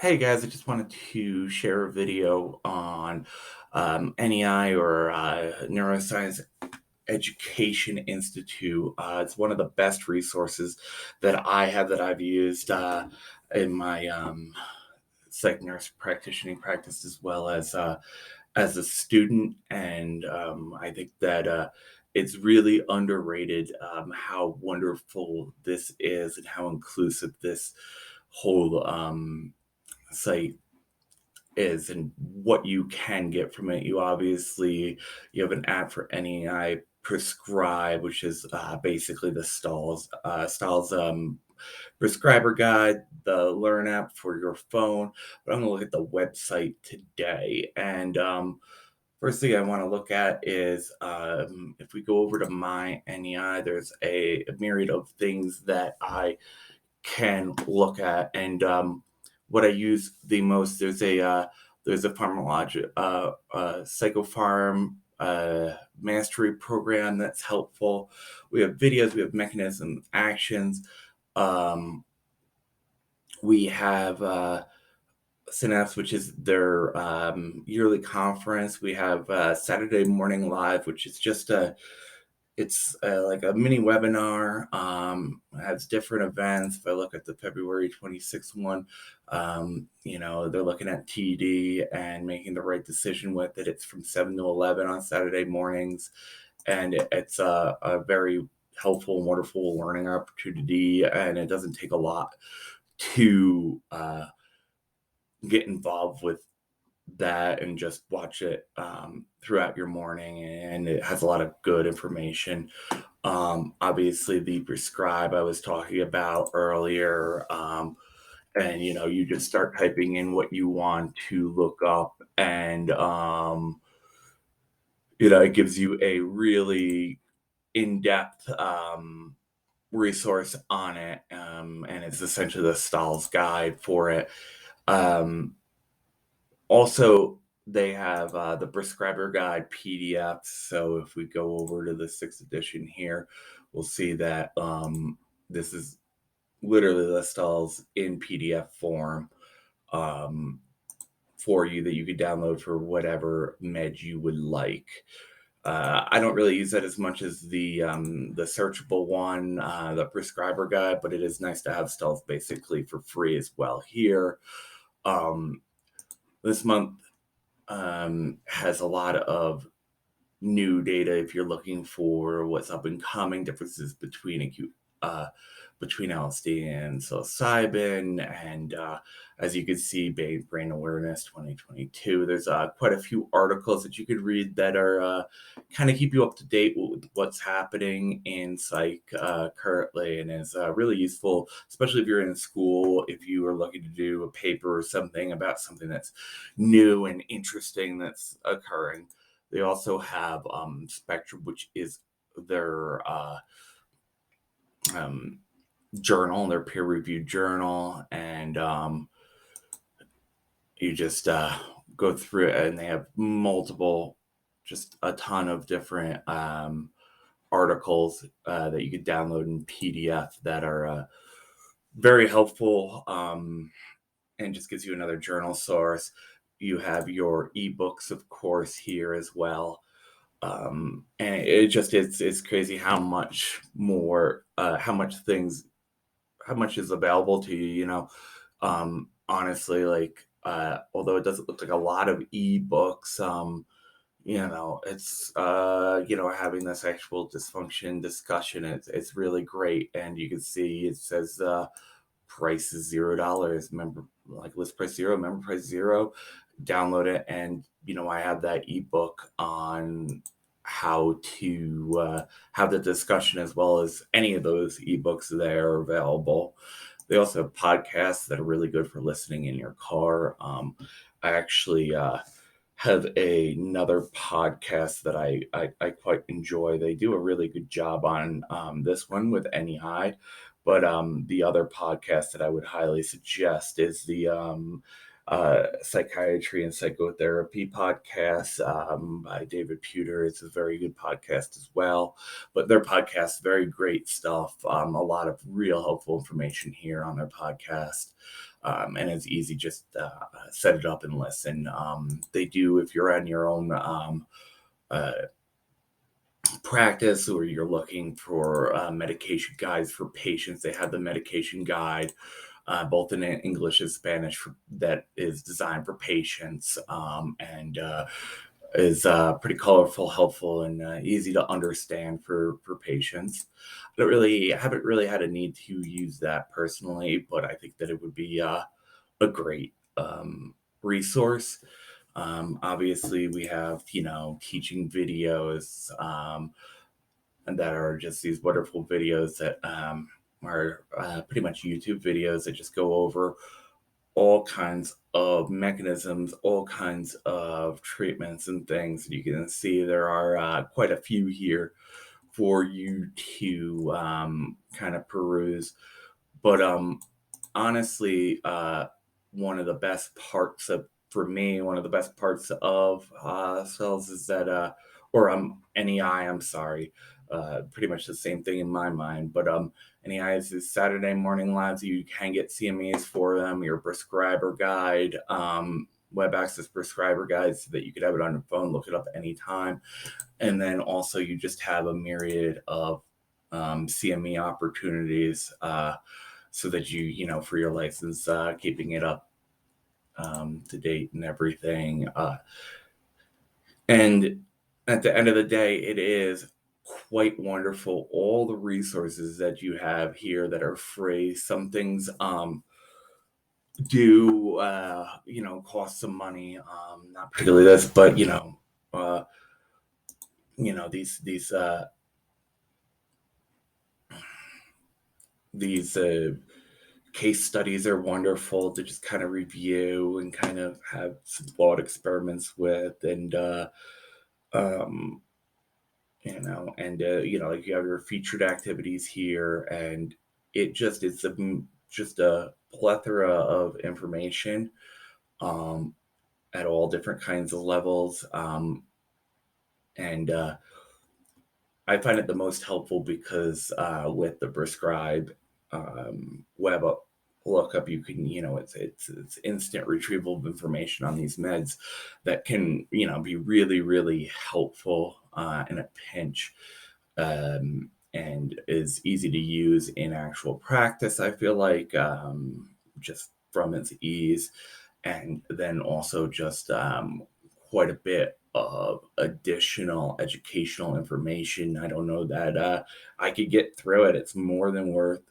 Hey guys, I just wanted to share a video on NEI or Neuroscience Education Institute. It's one of the best resources that I have that I've used in my psych nurse practicing practice as a student, and I think that it's really underrated how wonderful this is and how inclusive this whole site is and what you can get from it. You have an app for NEI Prescribe, which is basically the Stalls prescriber guide, the Learn app for your phone. But I'm going to look at the website today, and first thing I want to look at is if we go over to my NEI, there's a myriad of things that I can look at. And what I use the most, there's a psychopharm mastery program that's helpful. We have videos, we have mechanism actions. Um, we have Synapse, which is their yearly conference. We have Saturday Morning Live, which is just like a mini webinar. It has different events. If I look at the February 26th one, they're looking at TD and making the right decision with it. It's from 7 to 11 on Saturday mornings, and it's a very helpful and wonderful learning opportunity, and it doesn't take a lot to get involved with that and just watch it throughout your morning, and it has a lot of good information. Obviously the prescribe I was talking about earlier, and you just start typing in what you want to look up, and it gives you a really in-depth resource on it, and it's essentially the Stahl's guide for it. Also, they have the prescriber guide PDF. So if we go over to the 6th edition here, we'll see that this is literally the stalls in PDF form um, for you that you could download for whatever med you would like. I don't really use that as much as the searchable one, the prescriber guide, but it is nice to have stalls basically for free as well here. This month has a lot of new data if you're looking for what's up and coming, differences between LSD and psilocybin, and as you can see, brain awareness 2022. There's quite a few articles that you could read that are kind of keep you up to date with what's happening in psych currently, and is really useful, especially if you're in school, if you are looking to do a paper or something about something that's new and interesting that's occurring. They also have Spectrum, which is their journal, their peer-reviewed journal, and you just go through it, and they have just a ton of different articles that you could download in PDF that are very helpful, and just gives you another journal source. You have your ebooks, of course, here as well. And it's crazy how much more, how much is available to you. Honestly, like, although it doesn't look like a lot of ebooks, it's having this actual dysfunction discussion. It's really great, and you can see it says price is $0. Member, like, list price zero, member price zero. Download it, and I have that ebook on how to have the discussion, as well as any of those ebooks that are available. They also have podcasts that are really good for listening in your car. I actually have another podcast that I quite enjoy. They do a really good job on this one with NEI, but the other podcast that I would highly suggest is the Psychiatry and Psychotherapy podcast by David Pewter. It's a very good podcast as well. But their podcast, very great stuff. A lot of real helpful information here on their podcast. and it's easy. Just set it up and listen. They do, if you're on your own uh, practice or you're looking for medication guides for patients, they have the medication guide both in English and Spanish that is designed for patients, and is pretty colorful, helpful, and easy to understand for patients. Haven't really had a need to use that personally, but I think that it would be a great resource. Obviously, we have teaching videos, and that are just these wonderful videos that are pretty much YouTube videos that just go over all kinds of mechanisms, all kinds of treatments and things. You can see there are quite a few here for you to kind of peruse. But honestly, one of the best parts of for me, one of the best parts of cells is that, or NEI. I'm sorry, pretty much the same thing in my mind. But NEI is Saturday morning labs. You can get CMEs for them. Your prescriber guide, web access prescriber guide, so that you could have it on your phone, look it up anytime. And then also you just have a myriad of CME opportunities. So that for your license, keeping it up to date and everything. And at the end of the day, it is quite wonderful. All the resources that you have here that are free. Some things do cost some money. Not particularly this, but uh, these case studies are wonderful to just kind of review and kind of have some thought experiments with, and um like you have your featured activities here, and it just is just a plethora of information um at all different kinds of levels, and I find it the most helpful because with the prescribe web lookup, you can, it's instant retrieval of information on these meds that can, be really, really helpful in a pinch, and is easy to use in actual practice. I feel like just from its ease, and then also just quite a bit of additional educational information. I don't know that I could get through it. It's more than worth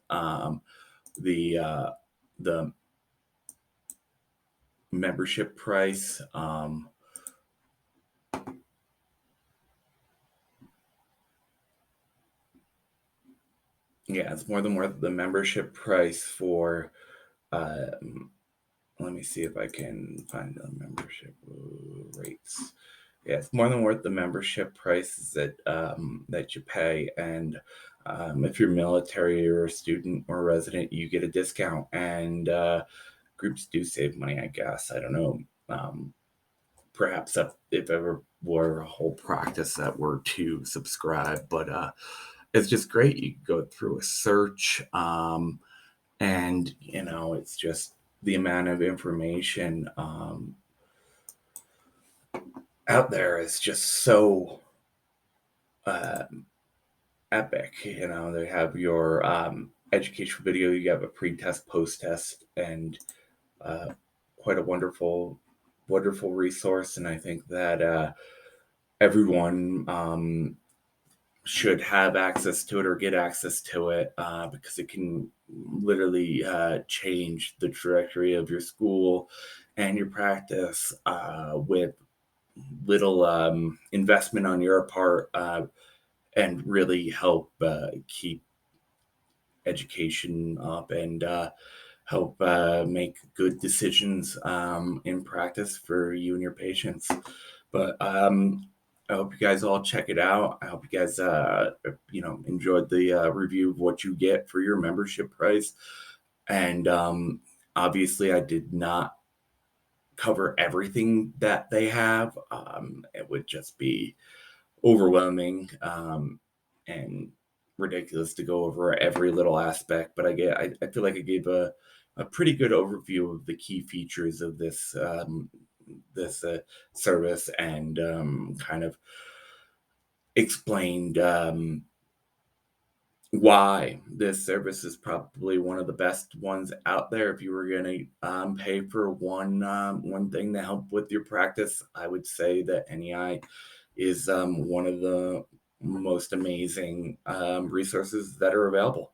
the membership price. Yeah, it's more than worth the membership price for. Let me see if I can find the membership rates. Yeah, it's more than worth the membership prices that you pay, and if you're military or a student or a resident, you get a discount, and groups do save money. I guess I don't know. Perhaps if ever were a whole practice that were to subscribe, but it's just great. You go through a search, and it's just the amount of information out there is just so uh, epic. They have your educational video, you have a pre-test, post-test, and quite a wonderful, wonderful resource. And I think that everyone should have access to it or get access to it, because it can literally change the trajectory of your school and your practice with little investment on your part, and really help keep education up, and help make good decisions in practice for you and your patients. But I hope you guys all check it out. I hope you guys enjoyed the review of what you get for your membership price. And obviously, I did not cover everything that they have. It would just be overwhelming and ridiculous to go over every little aspect. But I feel like I gave a a pretty good overview of the key features of this service, and kind of explained why this service is probably one of the best ones out there. If you were going to pay for one thing to help with your practice, I would say that NEI is one of the most amazing resources that are available.